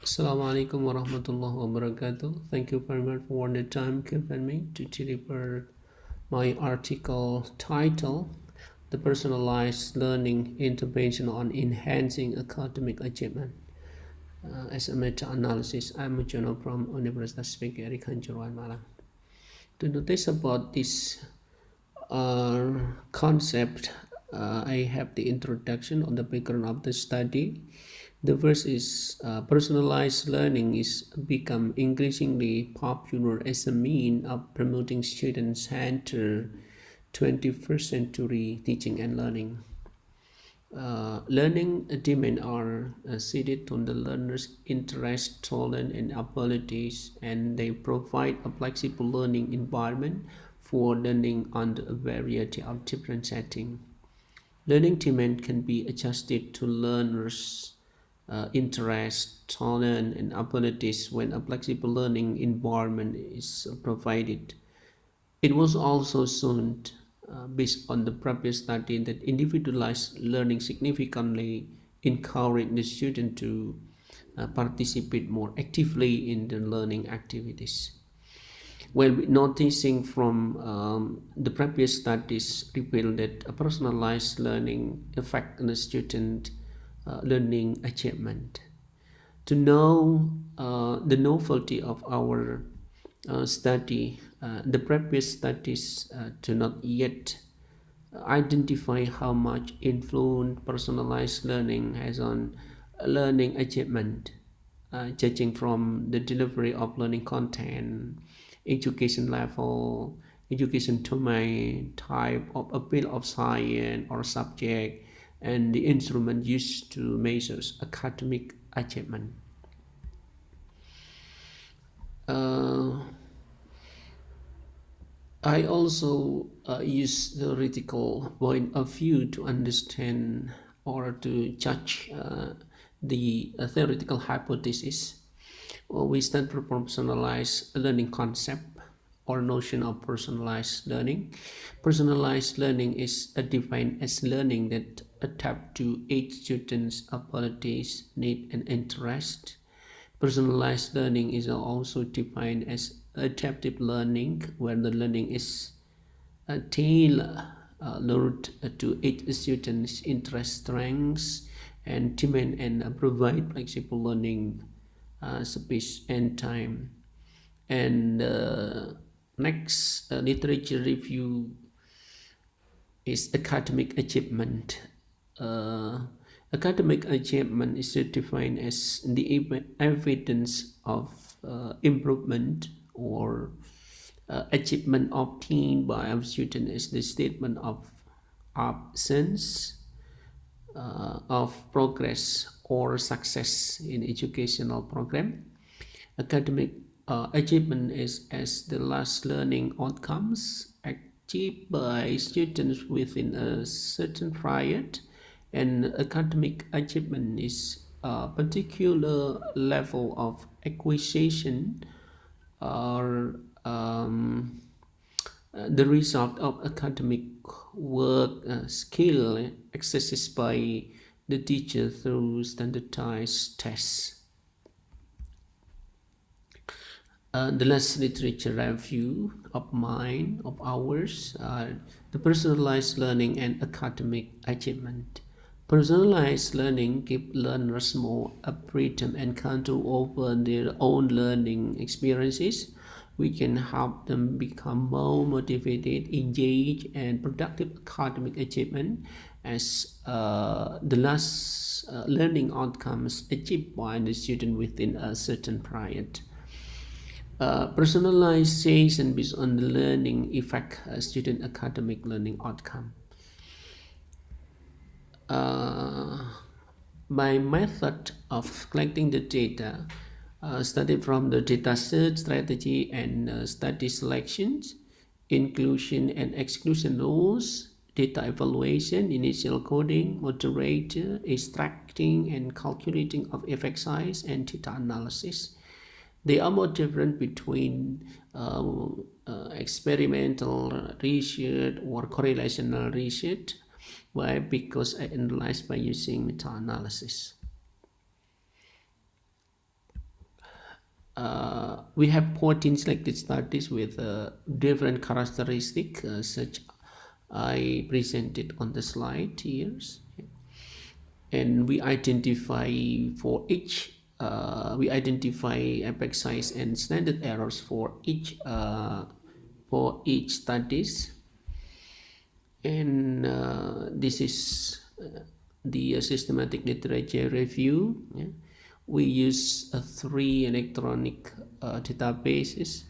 Assalamu alaikum warahmatullahi wabarakatuh. Thank you very much for the time given me to deliver my article title, The Personalized Learning Intervention on Enhancing Academic Achievement. As a meta-analysis, I'm Mujiono from Universitas PGRI Kanjuruhan Malang. To notice about this concept, I have the introduction on the background of the study. The first is personalized learning is become increasingly popular as a mean of promoting student-centered 21st century teaching and learning. Learning demand are seated on the learner's interest, talent, and abilities, and they provide a flexible learning environment for learning under a variety of different settings. Learning demand can be adjusted to learners' interest, talent, and abilities when a flexible learning environment is provided. It was also shown, based on the previous study, that individualized learning significantly encouraged the student to participate more actively in the learning activities. Well, noticing from the previous studies revealed that a personalized learning affect the student learning achievement. To know the novelty of our study, the previous studies do not yet identify how much influence personalized learning has on learning achievement, judging from the delivery of learning content, education level, education domain, type of appeal of science or subject, and the instrument used to measure academic achievement. Uh, I also use theoretical point of view to understand or to judge the theoretical hypothesis. We start from personalized learning concept or notion of personalized learning. Personalized learning is defined as learning that adapt to each student's abilities, need, and interest. Personalized learning is also defined as adaptive learning, where the learning is tailored to each student's interest, strengths, and demand, and provide flexible learning space and time. And next literature review is academic achievement. Uh, Academic achievement is defined as the evidence of improvement or achievement obtained by a student is the statement of absence of progress or success in educational program. Academic achievement is as the last learning outcomes achieved by students within a certain period, and academic achievement is a particular level of acquisition or the result of academic work, skill exercised by the teacher through standardized tests. The last literature review of mine, of ours, the personalized learning and academic achievement. Personalized learning gives learners more freedom and control over their own learning experiences. We can help them become more motivated, engaged, and productive academic achievement as the last learning outcomes achieved by the student within a certain period. Personalization based on the learning effect student academic learning outcome. Uh, my method of collecting the data started from the data search strategy and study selections, inclusion and exclusion rules, data evaluation, initial coding, moderator, extracting and calculating of effect size, and data analysis. They are more different between experimental research or correlational research. Why? Because I analyze by using meta-analysis. we have 14 selected studies with different characteristics, such I presented on the slide here, and we identify epoch size and standard errors for each studies, and this is the systematic literature review. Yeah. We use three electronic databases: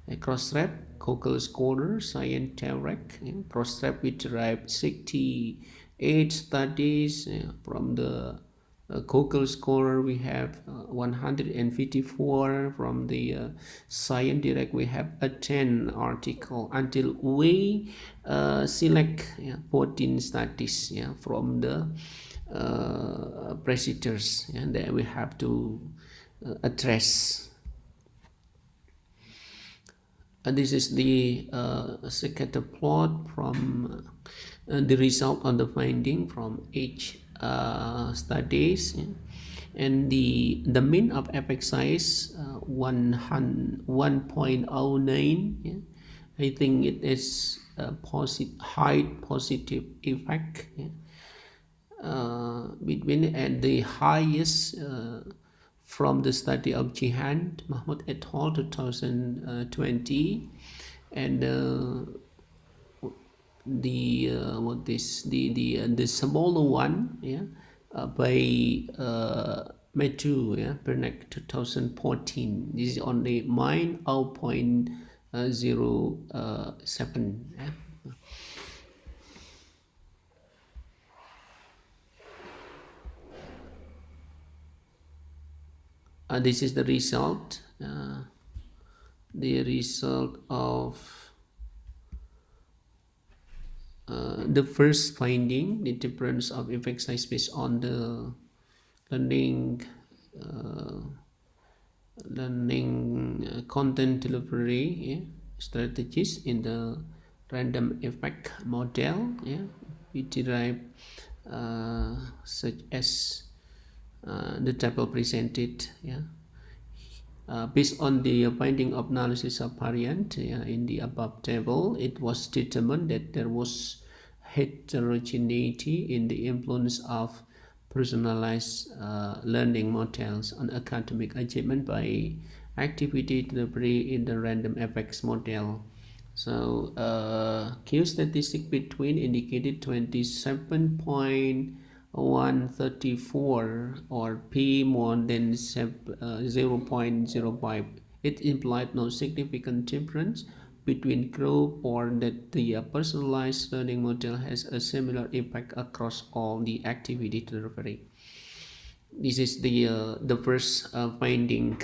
Crossref, Google Scholar, Scienterrec. Yeah. Crossref, we derived 68 studies from the Google Scholar. We have 154 from the Science Direct. We have a 10 article until we select 14 studies from the procedures, and that we have to address. And this is the scatter plot from the result on the finding from each studies, and the mean of epoch size 1.09. I think it is a high positive effect between, and the highest from the study of Jihan Mahmoud et al. 2020, and the smaller one, by Matthew, Pernek 2014. This is only mine 0.07. This is the result. The result of the first finding, the difference of effect size based on the learning content delivery strategies in the random effect model. We derive such as the table presented. Based on the finding of analysis of variant in the above table, it was determined that there was heterogeneity in the influence of personalized learning models on academic achievement by activity delivery in the random effects model. So Q statistic between indicated 27.134 or P more than 0.05. It implied no significant difference between group, or that the personalized learning model has a similar impact across all the activity delivery. This is the first finding,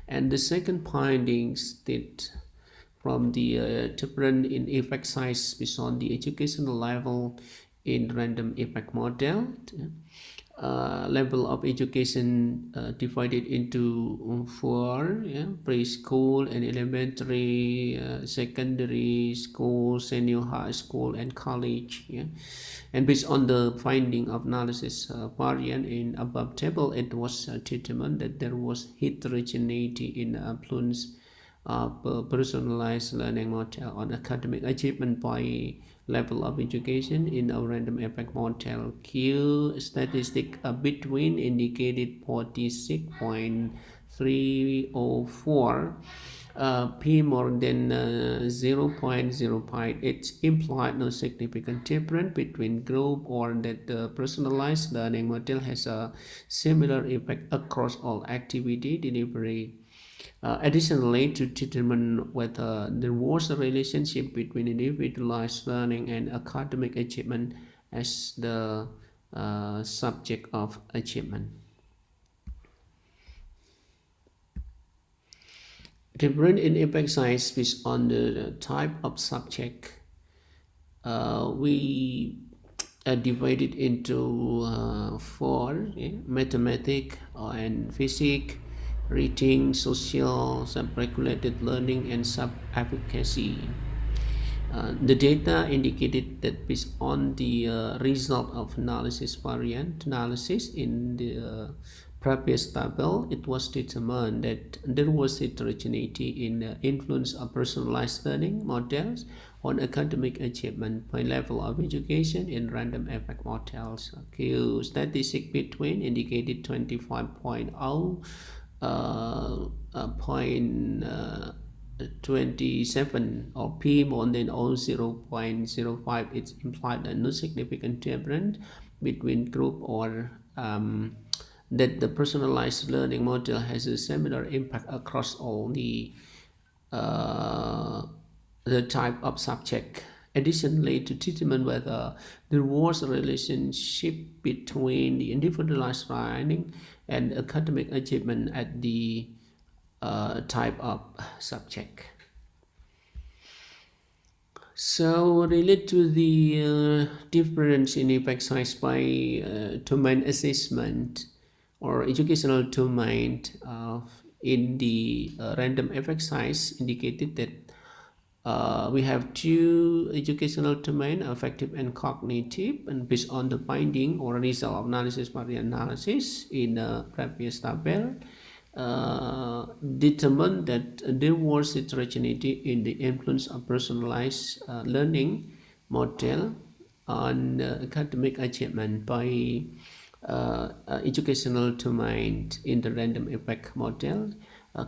and the second finding state from the difference in effect size based on the educational level in random effect model. Level of education divided into four: preschool and elementary, secondary school, senior high school, and college. And based on the finding of analysis variant in above table, it was determined that there was heterogeneity in influence of personalized learning model on academic achievement by level of education in a random effect model. Q statistic between indicated 46.304, P more than 0.05. It implied no significant difference between group, or that the personalized learning model has a similar effect across all activity delivery. Additionally, to determine whether there was a relationship between individualized learning and academic achievement as the subject of achievement. Different in impact size based on the type of subject. We divided into four: mathematics and physics, reading, social, self-regulated learning, and sub-advocacy. The data indicated that based on the result of analysis variant analysis in the previous table, it was determined that there was heterogeneity in the influence of personalized learning models on academic achievement by level of education in random effect models. Q statistic between indicated 25.0 point 27 or p more than or 0.05. It implied a no significant difference between group or that the personalized learning model has a similar impact across all uh, the type of subject. Additionally, to determine whether there was a relationship between the individualized learning and academic achievement at the type of subject. So relate to the difference in effect size by domain assessment or educational domain in the random effect size indicated that we have two educational domain, affective and cognitive, and based on the finding or result of analysis variant analysis in the previous table, determined that there was heterogeneity in the influence of personalized learning model on academic achievement by educational domain in the random effect model.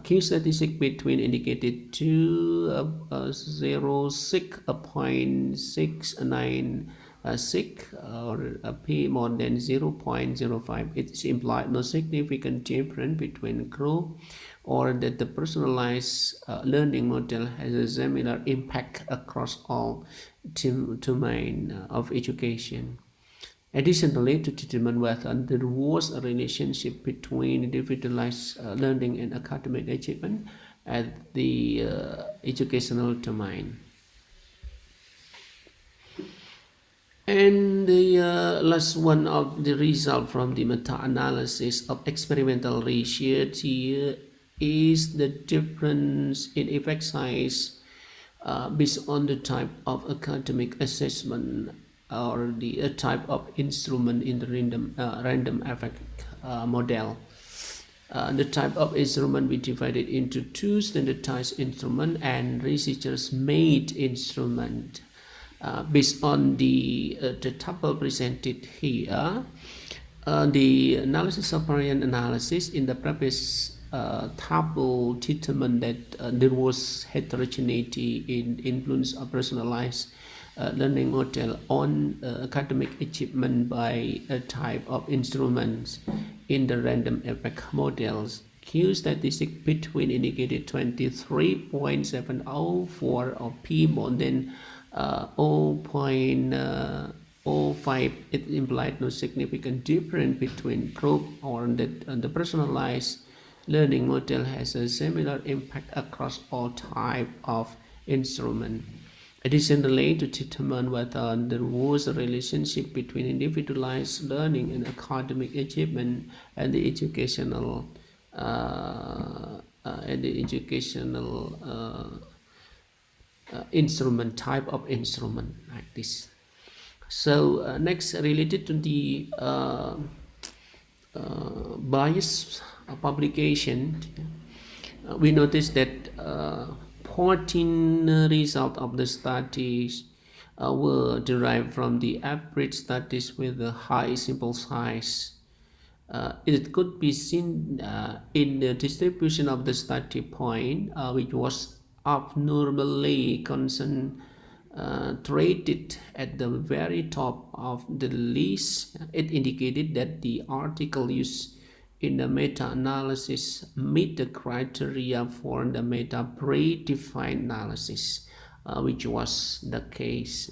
Key statistic between indicated to 0.6 or p more than 0.05. It is implied no significant difference between group or that the personalized learning model has a similar impact across all domain of education. Additionally, to determine whether there was a relationship between individualized learning and academic achievement at the educational domain. And the last one of the result from the meta-analysis of experimental research here is the difference in effect size based on the type of academic assessment or the type of instrument in the random effect model. The type of instrument we divided into two: standardized instrument and researchers made instrument. Based on the table presented here, the analysis of variant analysis in the previous table determined that there was heterogeneity in influence of personalized learning model on academic achievement by a type of instruments in the random effect models. Q statistic between indicated 23.704 or p more than 0.05. It implied no significant difference between group or that the personalized learning model has a similar impact across all type of instrument. Additionally, to determine whether there was a relationship between individualized learning and academic achievement and the educational instrument type of instrument like this. So next, related to the bias publication, we noticed that 14 results of the studies were derived from the average studies with a high sample size. It could be seen in the distribution of the study point, which was abnormally concentrated at the very top of the list. It indicated that the article used in the meta-analysis meet the criteria for the meta predefined analysis, which was the case.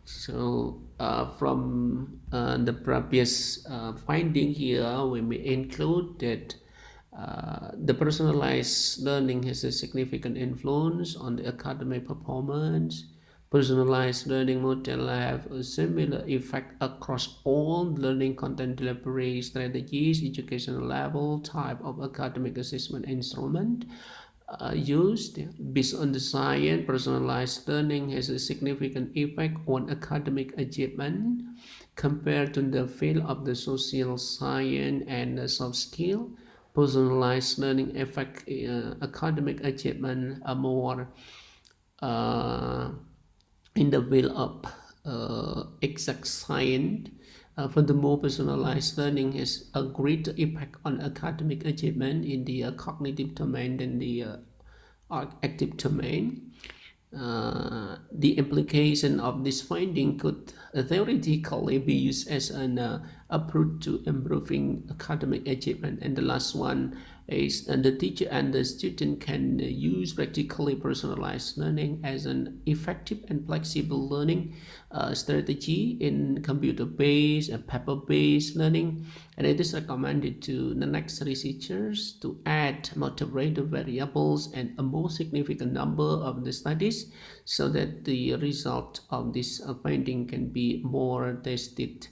So from the previous finding here, we may include that the personalized learning has a significant influence on the academic performance. Personalized learning model have a similar effect across all learning content delivery strategies, educational level, type of academic assessment instrument. used based on the science. Personalized learning has a significant effect on academic achievement compared to the field of the social science and the soft skill. Personalized learning affect academic achievement more uh, in the field of exact science. Furthermore, personalized learning has a greater impact on academic achievement in the cognitive domain than the active domain. The implication of this finding could theoretically be used as an approach to improving academic achievement. And the last one is the teacher and the student can use practically personalized learning as an effective and flexible learning strategy in computer-based and paper-based learning. And it is recommended to the next researchers to add moderator variables and a more significant number of the studies so that the result of this finding can be more tested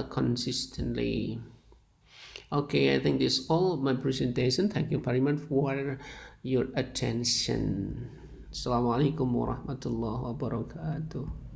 consistently. Okay, I think this is all of my presentation. Thank you very much for your attention. Assalamualaikum warahmatullahi wabarakatuh.